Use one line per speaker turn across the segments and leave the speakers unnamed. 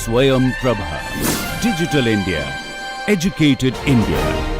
Swayam Prabha. Digital India. Educated India.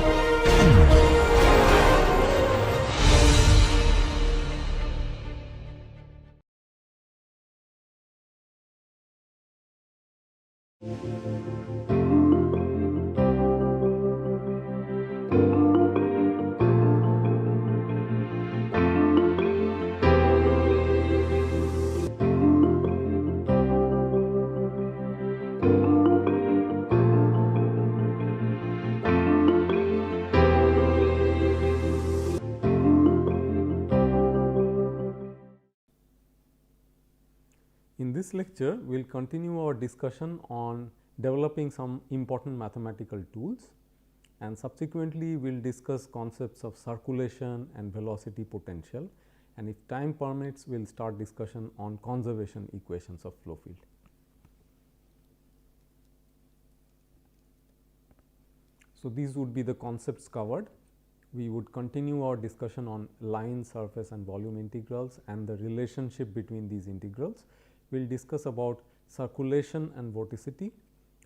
In this lecture, we will continue our discussion on developing some important mathematical tools, and subsequently we will discuss concepts of circulation and velocity potential, and if time permits we will start discussion on conservation equations of flow field. So, these would be the concepts covered. We would continue our discussion on line, surface and volume integrals and the relationship between these integrals. We will discuss about circulation and vorticity,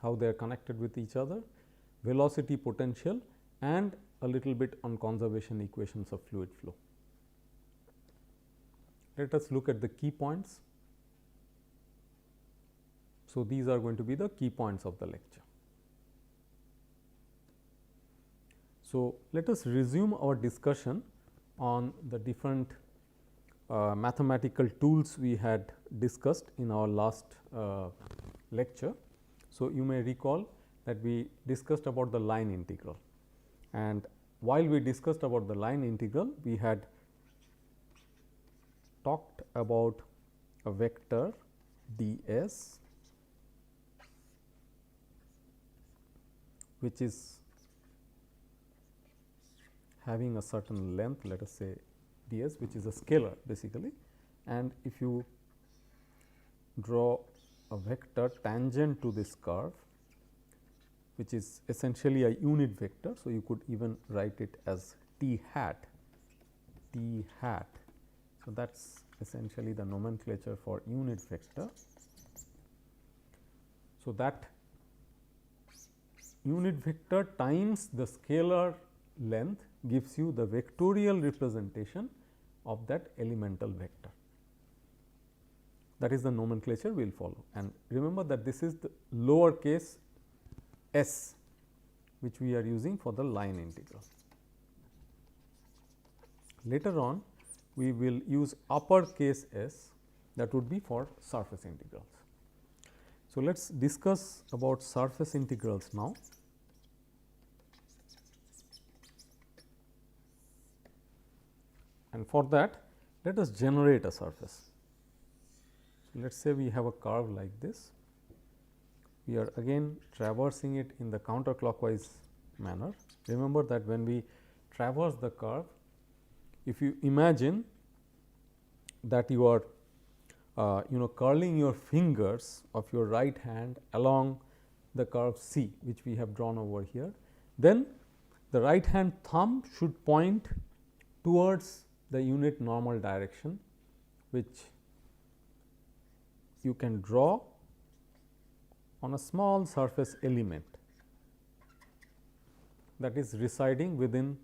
how they are connected with each other, velocity potential and a little bit on conservation equations of fluid flow. Let us look at the key points. So, these are going to be the key points of the lecture. So, let us resume our discussion on the different mathematical tools we had discussed in our last lecture. So, you may recall that we discussed about the line integral, and while we discussed about the line integral, we had talked about a vector ds which is having a certain length, let us say ds, which is a scalar basically, and if you draw a vector tangent to this curve, which is essentially a unit vector. So, you could even write it as t hat. So, that is essentially the nomenclature for unit vector. So, that unit vector times the scalar length gives you the vectorial representation of that elemental vector. That is the nomenclature we will follow, and remember that this is the lowercase s which we are using for the line integral. Later on we will use uppercase s, that would be for surface integrals. So, let us discuss about surface integrals now. And for that, let us generate a surface. So, let us say we have a curve like this. We are again traversing it in the counterclockwise manner. Remember that when we traverse the curve, if you imagine that you are curling your fingers of your right hand along the curve C, which we have drawn over here, then the right hand thumb should point towards the unit normal direction, which you can draw on a small surface element that is residing within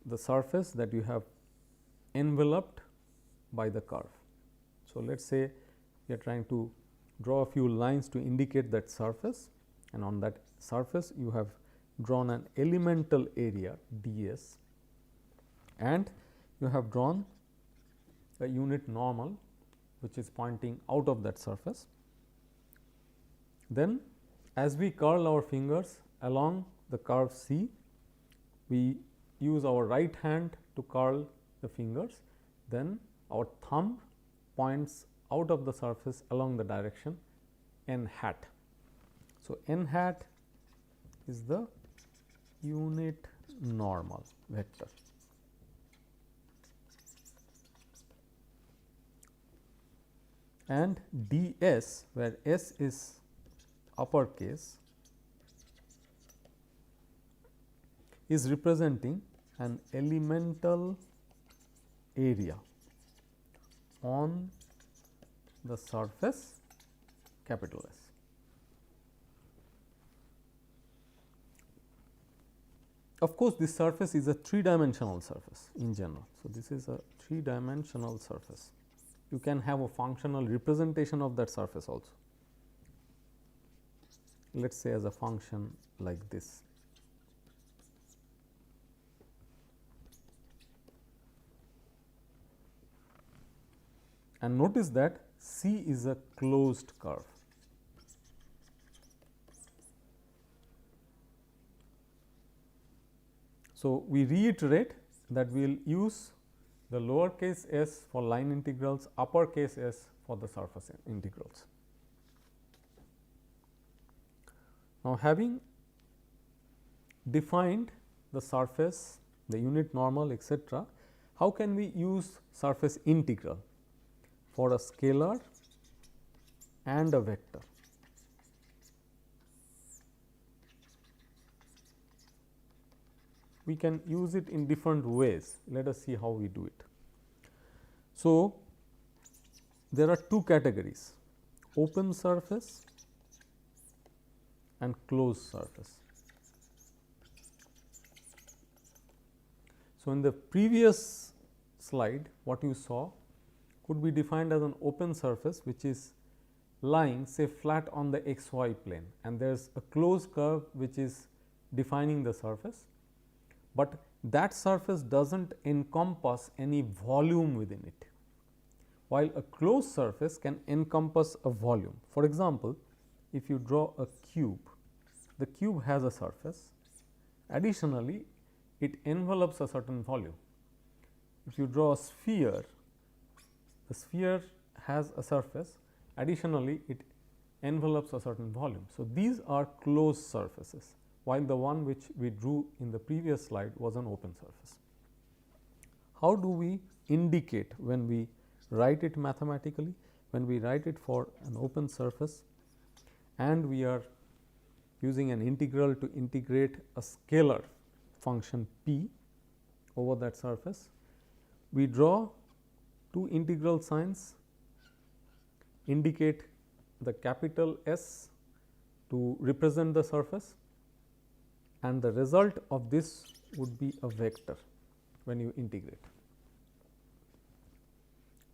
the surface that you have enveloped by the curve. So, let us say we are trying to draw a few lines to indicate that surface, and on that surface you have drawn an elemental area ds, and you have drawn a unit normal which is pointing out of that surface. Then as we curl our fingers along the curve C, we use our right hand to curl the fingers, then our thumb points out of the surface along the direction n hat. So, n hat is the unit normal vector. And ds, where s is uppercase, is representing an elemental area on the surface capital S. Of course, this surface is a 3-dimensional surface in general. So, this is a 3-dimensional surface. You can have a functional representation of that surface also. Let us say as a function like this. And notice that C is a closed curve. So, we reiterate that we will use the lowercase s for line integrals, uppercase s for the surface integrals. Now, having defined the surface, the unit normal, etc., how can we use surface integral for a scalar and a vector? We can use it in different ways. Let us see how we do it. So, there are two categories, open surface and closed surface. So, in the previous slide, what you saw could be defined as an open surface, which is lying say flat on the xy plane, and there is a closed curve which is defining the surface, but that surface does not encompass any volume within it, while a closed surface can encompass a volume. For example, if you draw a cube, the cube has a surface, additionally it envelopes a certain volume. If you draw a sphere, the sphere has a surface, additionally it envelopes a certain volume. So, these are closed surfaces, while the one which we drew in the previous slide was an open surface. How do we indicate when we write it mathematically? When we write it for an open surface and we are using an integral to integrate a scalar function p over that surface, we draw two integral signs, indicate the capital S to represent the surface, and the result of this would be a vector when you integrate.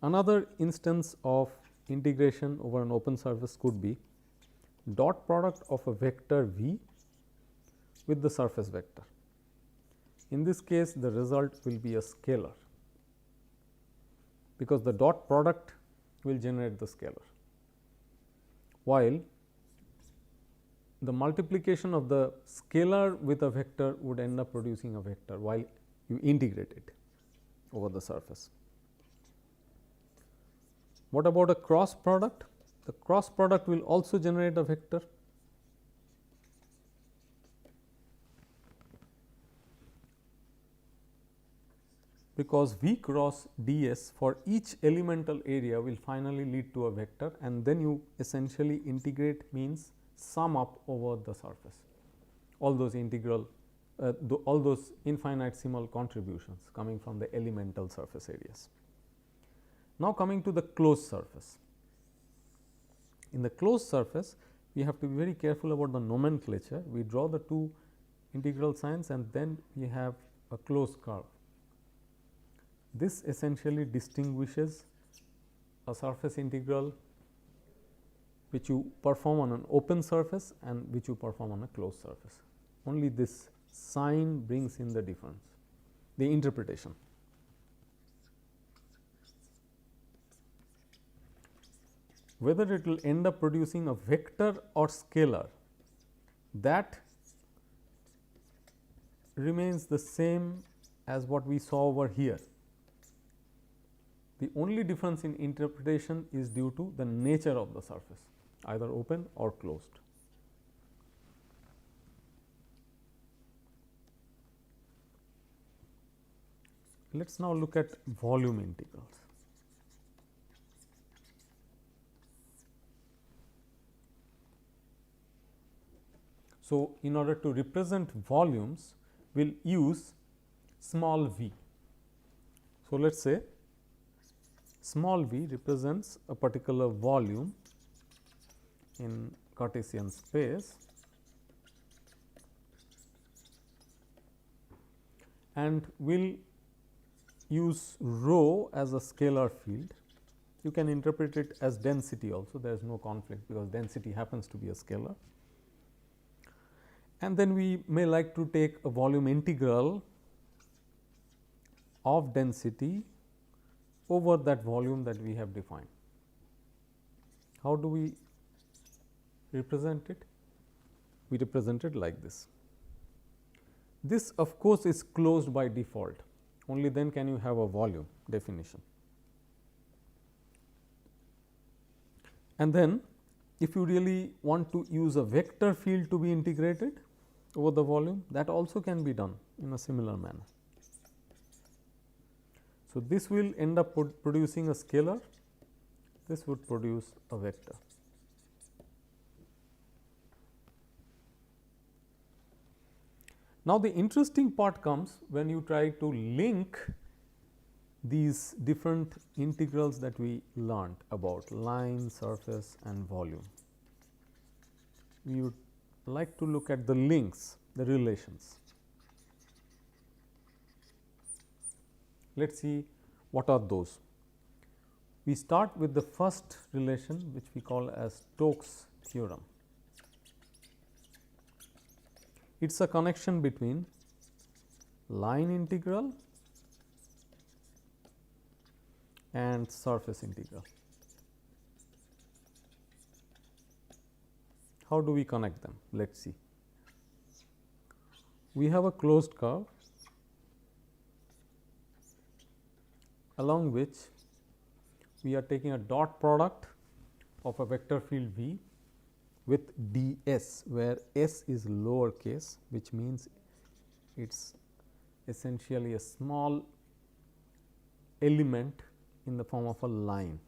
Another instance of integration over an open surface could be dot product of a vector v with the surface vector. In this case, the result will be a scalar, because the dot product will generate the scalar, while the multiplication of the scalar with a vector would end up producing a vector while you integrate it over the surface. What about a cross product? The cross product will also generate a vector. Because V cross ds for each elemental area will finally lead to a vector, and then you essentially integrate means sum up over the surface all those integral all those infinitesimal contributions coming from the elemental surface areas. Now, coming to the closed surface. In the closed surface, we have to be very careful about the nomenclature. We draw the two integral signs and then we have a closed curve. This essentially distinguishes a surface integral which you perform on an open surface and which you perform on a closed surface. Only this sign brings in the difference, the interpretation. Whether it will end up producing a vector or scalar, that remains the same as what we saw over here. The only difference in interpretation is due to the nature of the surface, either open or closed. Let us now look at volume integrals. So, in order to represent volumes, we will use small v. So, let us say small v represents a particular volume in Cartesian space, and we will use rho as a scalar field. You can interpret it as density also, there is no conflict because density happens to be a scalar. And then we may like to take a volume integral of density over that volume that we have defined. How do we represent it? We represent it like this. This of course is closed by default, only then can you have a volume definition. And then if you really want to use a vector field to be integrated over the volume, that also can be done in a similar manner. So, this will end up producing a scalar, this would produce a vector. Now, the interesting part comes when you try to link these different integrals that we learnt about line, surface and volume. We would like to look at the links, the relations. Let us see what are those. We start with the first relation, which we call as Stokes' theorem. It is a connection between line integral and surface integral. How do we connect them? Let us see. We have a closed curve along which we are taking a dot product of a vector field V with ds, where s is lower case, which means it is essentially a small element in the form of a line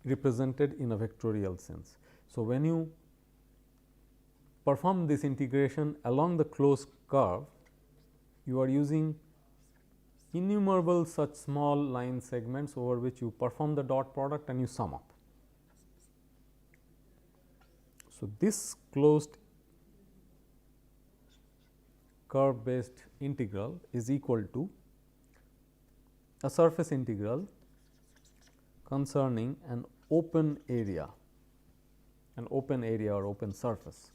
represented in a vectorial sense. So, when you perform this integration along the closed curve, you are using innumerable such small line segments over which you perform the dot product and you sum up. So, this closed curve based integral is equal to a surface integral concerning an open area or open surface.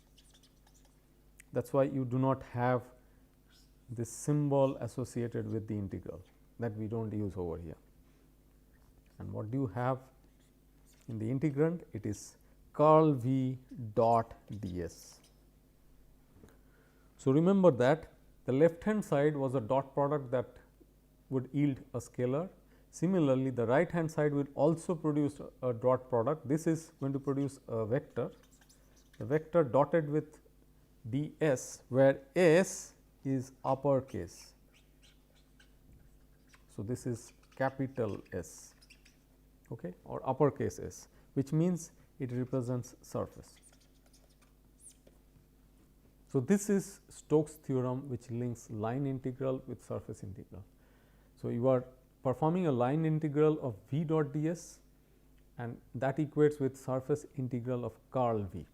That is why you do not have this symbol associated with the integral, that we do not use over here. And what do you have in the integrand? It is curl V dot ds. So, remember that the left hand side was a dot product that would yield a scalar. Similarly, the right hand side will also produce a dot product. This is going to produce a vector, the vector dotted with ds, where s is uppercase. So, this is capital S, okay, or uppercase S, which means it represents surface. So, this is Stokes' theorem, which links line integral with surface integral. So, you are performing a line integral of V dot ds, and that equates with surface integral of curl V.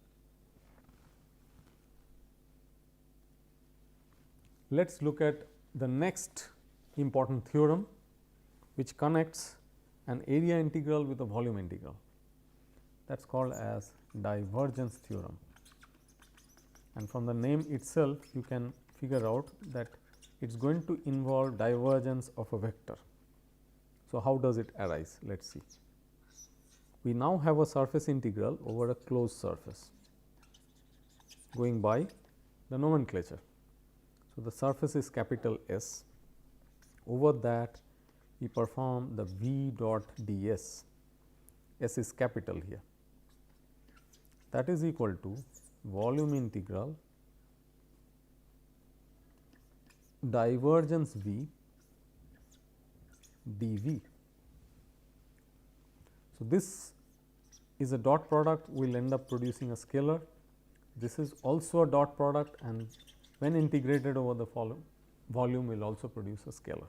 Let us look at the next important theorem, which connects an area integral with a volume integral. That is called as divergence theorem, and from the name itself you can figure out that it is going to involve divergence of a vector. So, how does it arise? Let us see. We now have a surface integral over a closed surface going by the nomenclature. So, the surface is capital S. Over that we perform the V dot ds, S is capital here, that is equal to volume integral divergence V dV. So, this is a dot product, we will end up producing a scalar. This is also a dot product, and when integrated over the volume will also produce a scalar.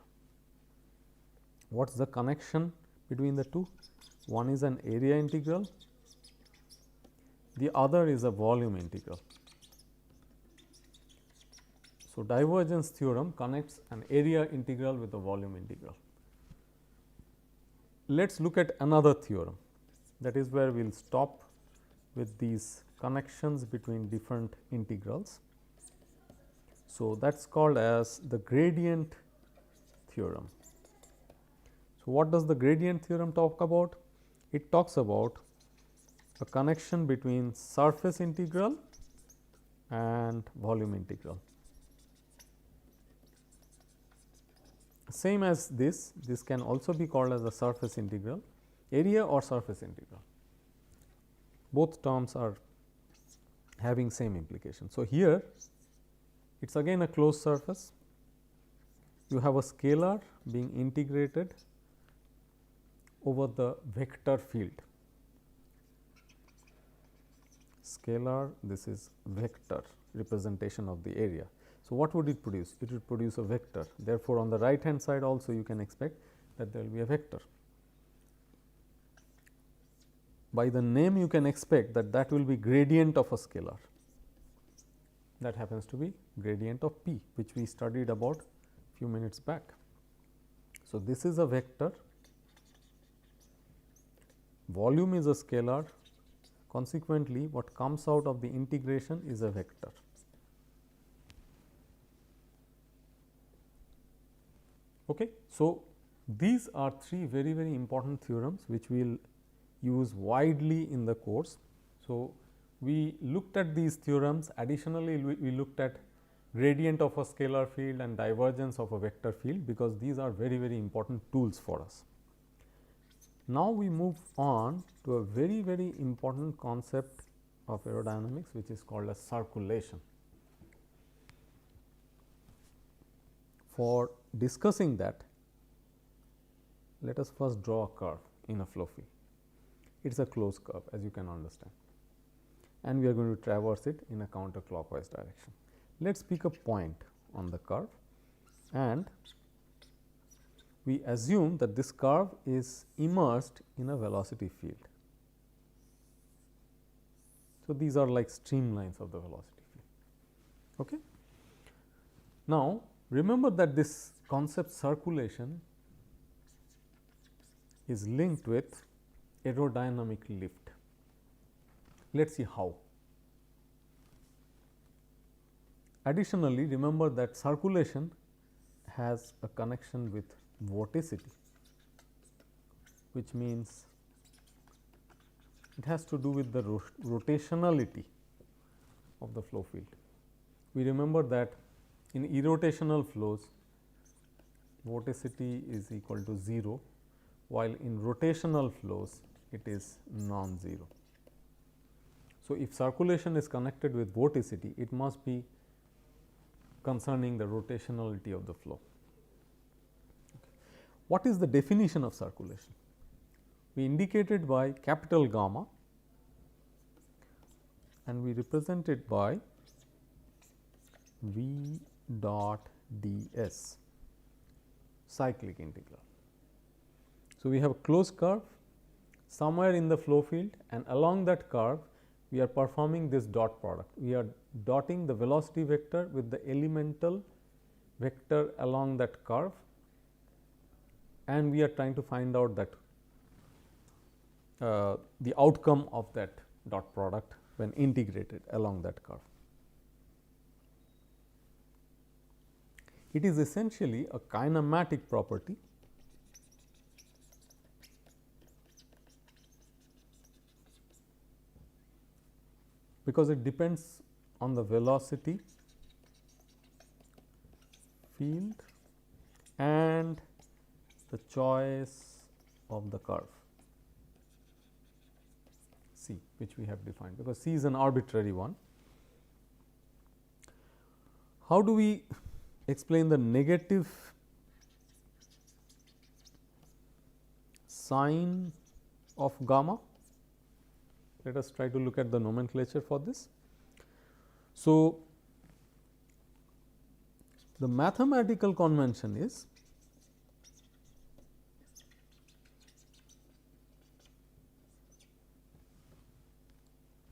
What is the connection between the two? One is an area integral the other is a volume integral. So, divergence theorem connects an area integral with a volume integral. Let us look at another theorem, that is where we will stop with these connections between different integrals. So, that is called as the gradient theorem. So, what does the gradient theorem talk about? It talks about a connection between surface integral and volume integral. Same as this can also be called as a surface integral, area or surface integral. Both terms are having same implication. So, here it is again a closed surface. You have a scalar being integrated over the vector field. Scalar, this is vector representation of the area. So, what would it produce? It would produce a vector. Therefore, on the right hand side also you can expect that there will be a vector. By the name you can expect that that will be gradient of a scalar. That happens to be gradient of p, which we studied about few minutes back. So, this is a vector, volume is a scalar, consequently what comes out of the integration is a vector. Okay. So, these are three very important theorems which we will use widely in the course. So, we looked at these theorems, additionally we looked at gradient of a scalar field and divergence of a vector field, because these are very important tools for us. Now, we move on to a very important concept of aerodynamics, which is called as circulation. For discussing that, let us first draw a curve in a flow field. It is a closed curve, as you can understand, and we are going to traverse it in a counterclockwise direction. Let us pick a point on the curve and we assume that this curve is immersed in a velocity field. So, these are like streamlines of the velocity field. Okay. Now, remember that this concept circulation is linked with aerodynamic lift. Let us see how. Additionally, remember that circulation has a connection with vorticity, which means it has to do with the rotationality of the flow field. We remember that in irrotational flows, vorticity is equal to 0, while in rotational flows it is non-zero. So, if circulation is connected with vorticity, it must be concerning the rotationality of the flow. What is the definition of circulation? We indicated by capital gamma and we represent it by V dot ds, cyclic integral. So, we have a closed curve somewhere in the flow field, and along that curve we are performing this dot product. We are dotting the velocity vector with the elemental vector along that curve, and we are trying to find out that the outcome of that dot product when integrated along that curve. It is essentially a kinematic property because it depends on the velocity field and the choice of the curve C, which we have defined, because C is an arbitrary one. How do we explain the negative sign of gamma? Let us try to look at the nomenclature for this. So, the mathematical convention is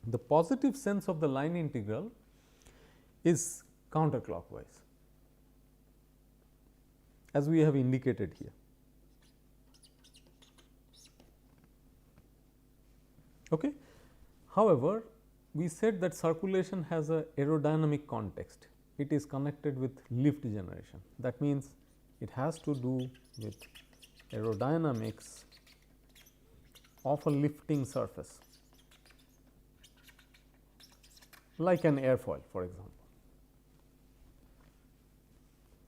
The positive sense of the line integral is counterclockwise, as we have indicated here. Okay. However, we said that circulation has a aerodynamic context. It is connected with lift generation. That means, it has to do with aerodynamics of a lifting surface, like an airfoil, for example.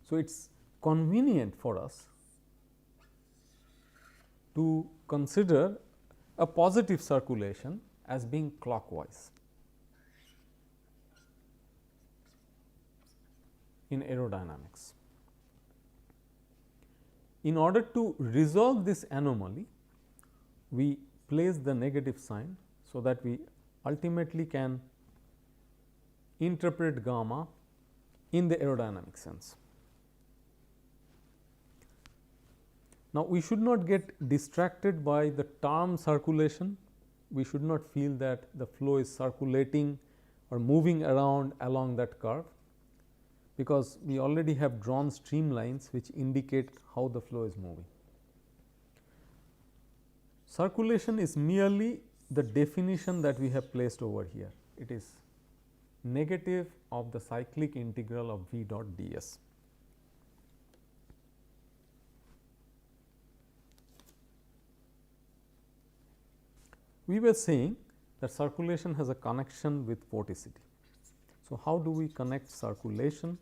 So, it is convenient for us to consider a positive circulation as being clockwise in aerodynamics. In order to resolve this anomaly, we place the negative sign, so that we ultimately can interpret gamma in the aerodynamic sense. Now, we should not get distracted by the term circulation. We should not feel that the flow is circulating or moving around along that curve, because we already have drawn streamlines which indicate how the flow is moving. Circulation is merely the definition that we have placed over here. It is negative of the cyclic integral of V dot ds. We were saying that circulation has a connection with vorticity. So, how do we connect circulation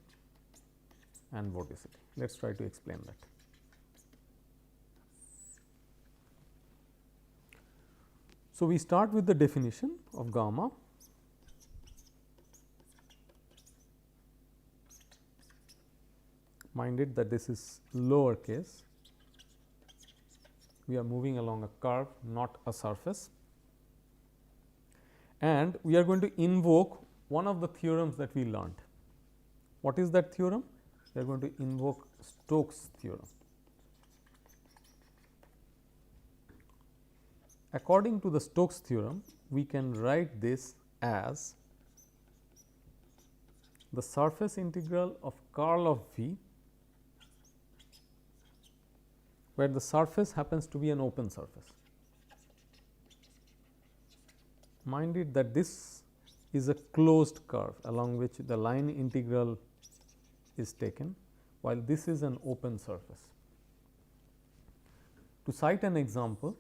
and vorticity? Let us try to explain that. So, we start with the definition of gamma. Mind it that this is lower case. We are moving along a curve, not a surface. And we are going to invoke one of the theorems that we learned. What is that theorem? We are going to invoke Stokes' theorem. According to the Stokes' theorem, we can write this as the surface integral of curl of V, where the surface happens to be an open surface. Mind it that this is a closed curve along which the line integral is taken, while this is an open surface. To cite an example,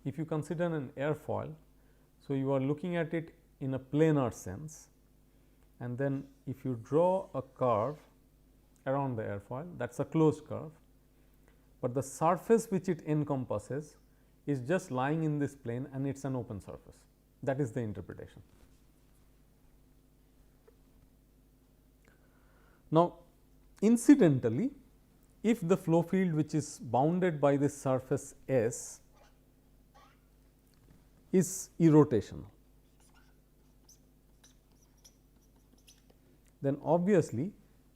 if you consider an airfoil, so you are looking at it in a planar sense, and then if you draw a curve around the airfoil, that is a closed curve, but the surface which it encompasses is just lying in this plane and it is an open surface. That is the interpretation. Now, incidentally, if the flow field which is bounded by this surface S is irrotational, then obviously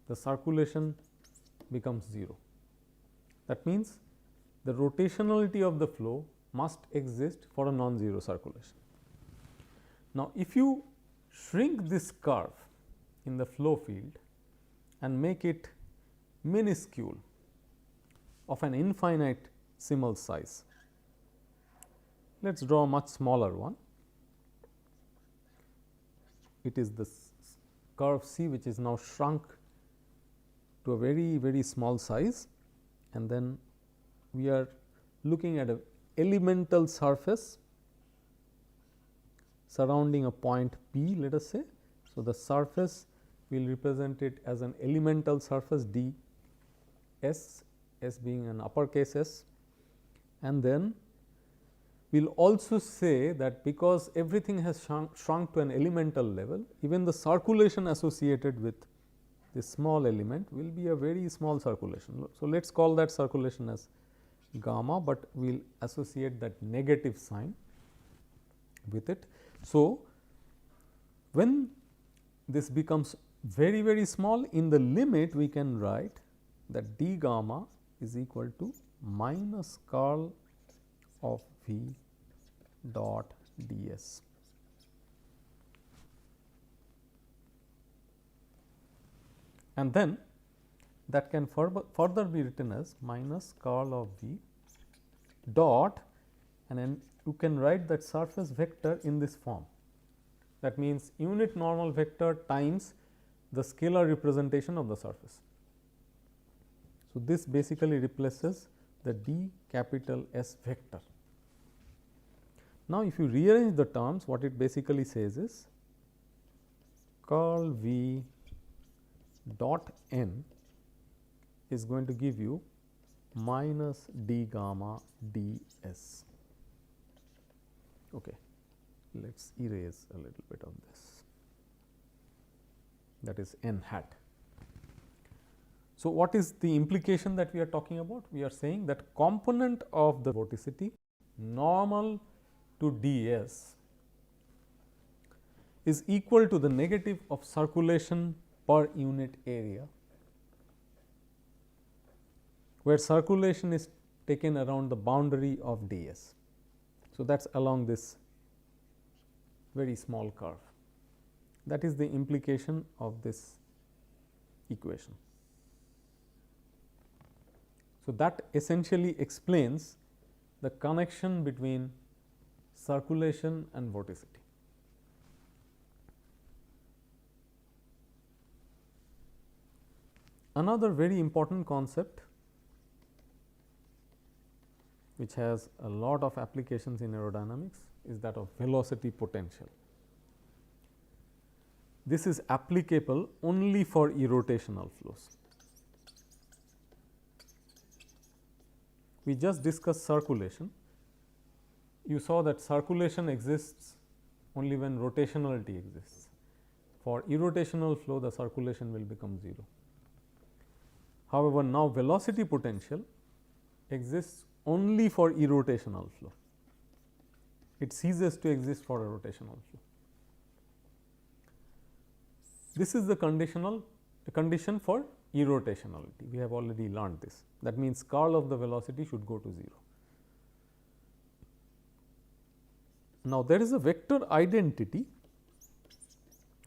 the circulation becomes 0. That means, the rotationality of the flow must exist for a non-zero circulation. Now, if you shrink this curve in the flow field and make it minuscule of an infinite Simmel size, let us draw a much smaller one. It is this curve C, which is now shrunk to a very small size, and then we are looking at an elemental surface surrounding a point P, let us say. So, the surface will represent it as an elemental surface d s, s being an uppercase S, and then we will also say that because everything has shrunk to an elemental level, even the circulation associated with this small element will be a very small circulation. So, let us call that circulation as gamma, but we will associate that negative sign with it. So, when this becomes very small, in the limit we can write that d gamma is equal to minus curl of V dot ds. And then that can further be written as minus curl of v dot, and then you can write that surface vector in this form. That means, unit normal vector times the scalar representation of the surface. So, this basically replaces the d capital S vector. Now, if you rearrange the terms, what it basically says is curl v dot n is going to give you minus d gamma d s. Okay. Let us erase a little bit of this, that is n hat. So, what is the implication that we are talking about? We are saying that component of the vorticity normal to ds is equal to the negative of circulation per unit area, where circulation is taken around the boundary of ds. So, that is along this very small curve. That is the implication of this equation. So, that essentially explains the connection between circulation and vorticity. Another very important concept which has a lot of applications in aerodynamics is that of velocity potential. This is applicable only for irrotational flows. We just discussed circulation. You saw that circulation exists only when rotationality exists. For irrotational flow, the circulation will become 0. However, now velocity potential exists only for irrotational flow. It ceases to exist for a rotational flow. This is the condition for irrotationality. We have already learned this. That means, curl of the velocity should go to 0. Now, there is a vector identity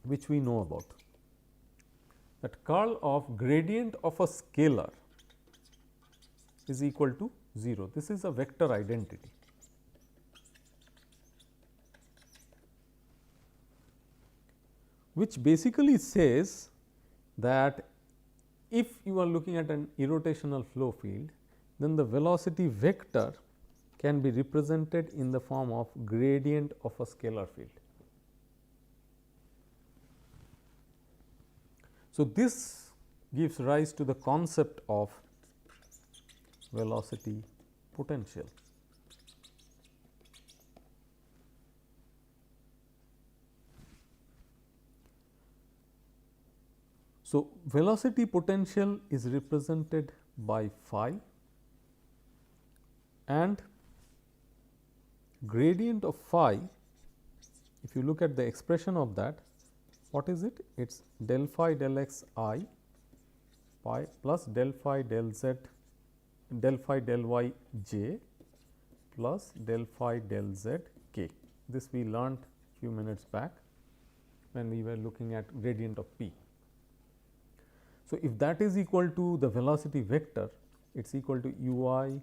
which we know about, that curl of gradient of a scalar is equal to 0. This is a vector identity. Which basically says that if you are looking at an irrotational flow field, then the velocity vector can be represented in the form of gradient of a scalar field. So, this gives rise to the concept of velocity potential. So, velocity potential is represented by phi, and gradient of phi, if you look at the expression of that, what is it? It is del phi del x I pi plus del phi del z del phi del y j plus del phi del z k. This we learnt few minutes back when we were looking at gradient of p. So, if that is equal to the velocity vector, it is equal to u I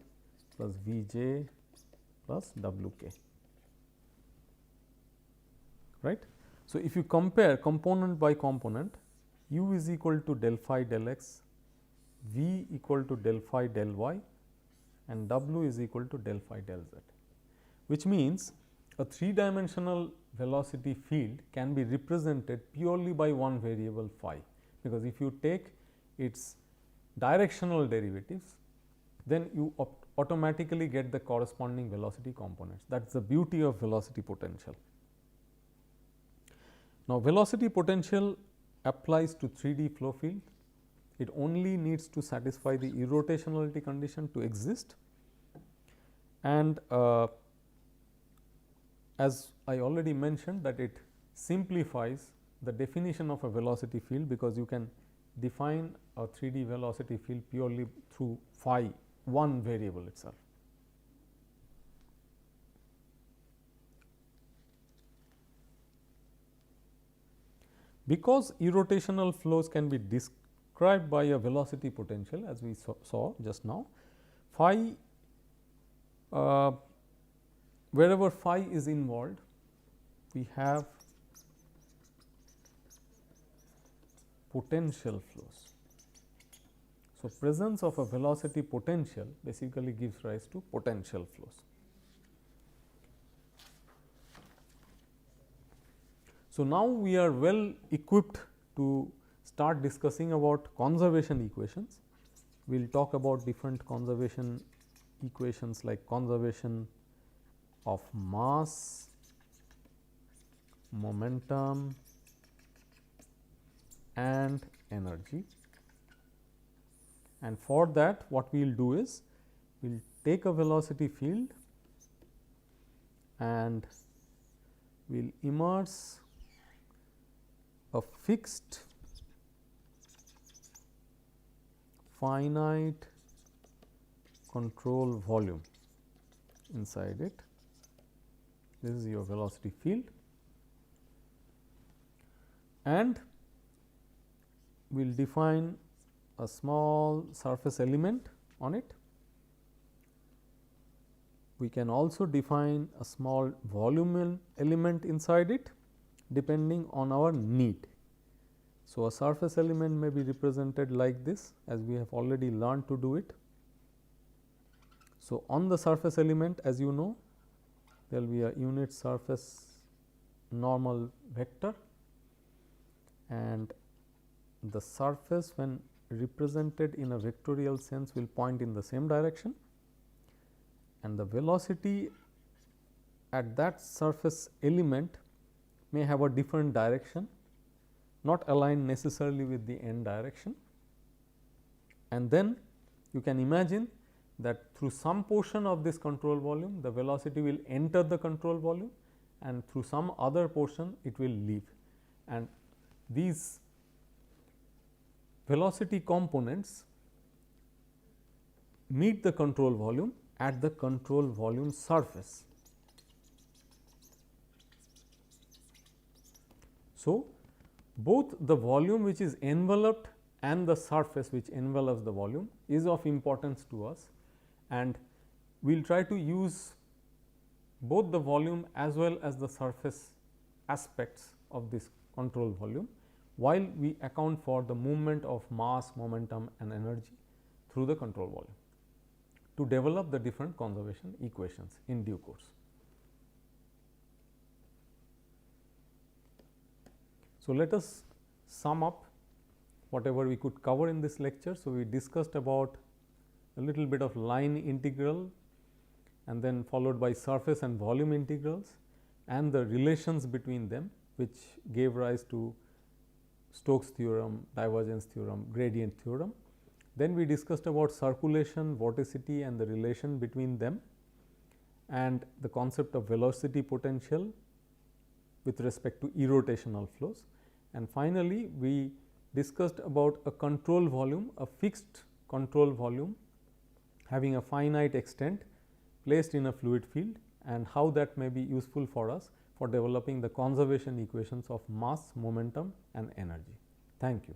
plus v j plus w k, right. So, if you compare component by component, u is equal to del phi del x, v equal to del phi del y, and w is equal to del phi del z, which means a 3-dimensional velocity field can be represented purely by one variable phi, because if you take its directional derivatives, then you automatically get the corresponding velocity components. That is the beauty of velocity potential. Now, velocity potential applies to 3D flow field. It only needs to satisfy the irrotationality condition to exist, and as I already mentioned, that it simplifies the definition of a velocity field, because you can define a 3D velocity field purely through phi, one variable itself. Because irrotational flows can be described by a velocity potential as we saw just now, phi wherever phi is involved, we have potential flows. So, presence of a velocity potential basically gives rise to potential flows. So, now we are well equipped to start discussing about conservation equations. We will talk about different conservation equations like conservation of mass, momentum and energy. And for that what we will do is, we will take a velocity field and we will immerse a fixed finite control volume inside it. This is your velocity field, and we will define a small surface element on it. We can also define a small volume element inside it depending on our need. So, a surface element may be represented like this, as we have already learned to do it. So, on the surface element, as you know, there will be a unit surface normal vector, and the surface when represented in a vectorial sense will point in the same direction, and the velocity at that surface element may have a different direction, not aligned necessarily with the end direction. And then you can imagine that through some portion of this control volume, the velocity will enter the control volume, and through some other portion it will leave. And these velocity components meet the control volume at the control volume surface. So, both the volume which is enveloped and the surface which envelops the volume is of importance to us, and we will try to use both the volume as well as the surface aspects of this control volume, while we account for the movement of mass, momentum and energy through the control volume to develop the different conservation equations in due course. So, let us sum up whatever we could cover in this lecture. So, we discussed about a little bit of line integral, and then followed by surface and volume integrals and the relations between them, which gave rise to Stokes theorem, divergence theorem, gradient theorem. Then we discussed about circulation, vorticity and the relation between them, and the concept of velocity potential with respect to irrotational flows. And finally, we discussed about a control volume, a fixed control volume having a finite extent placed in a fluid field, and how that may be useful for us for developing the conservation equations of mass, momentum and energy. Thank you.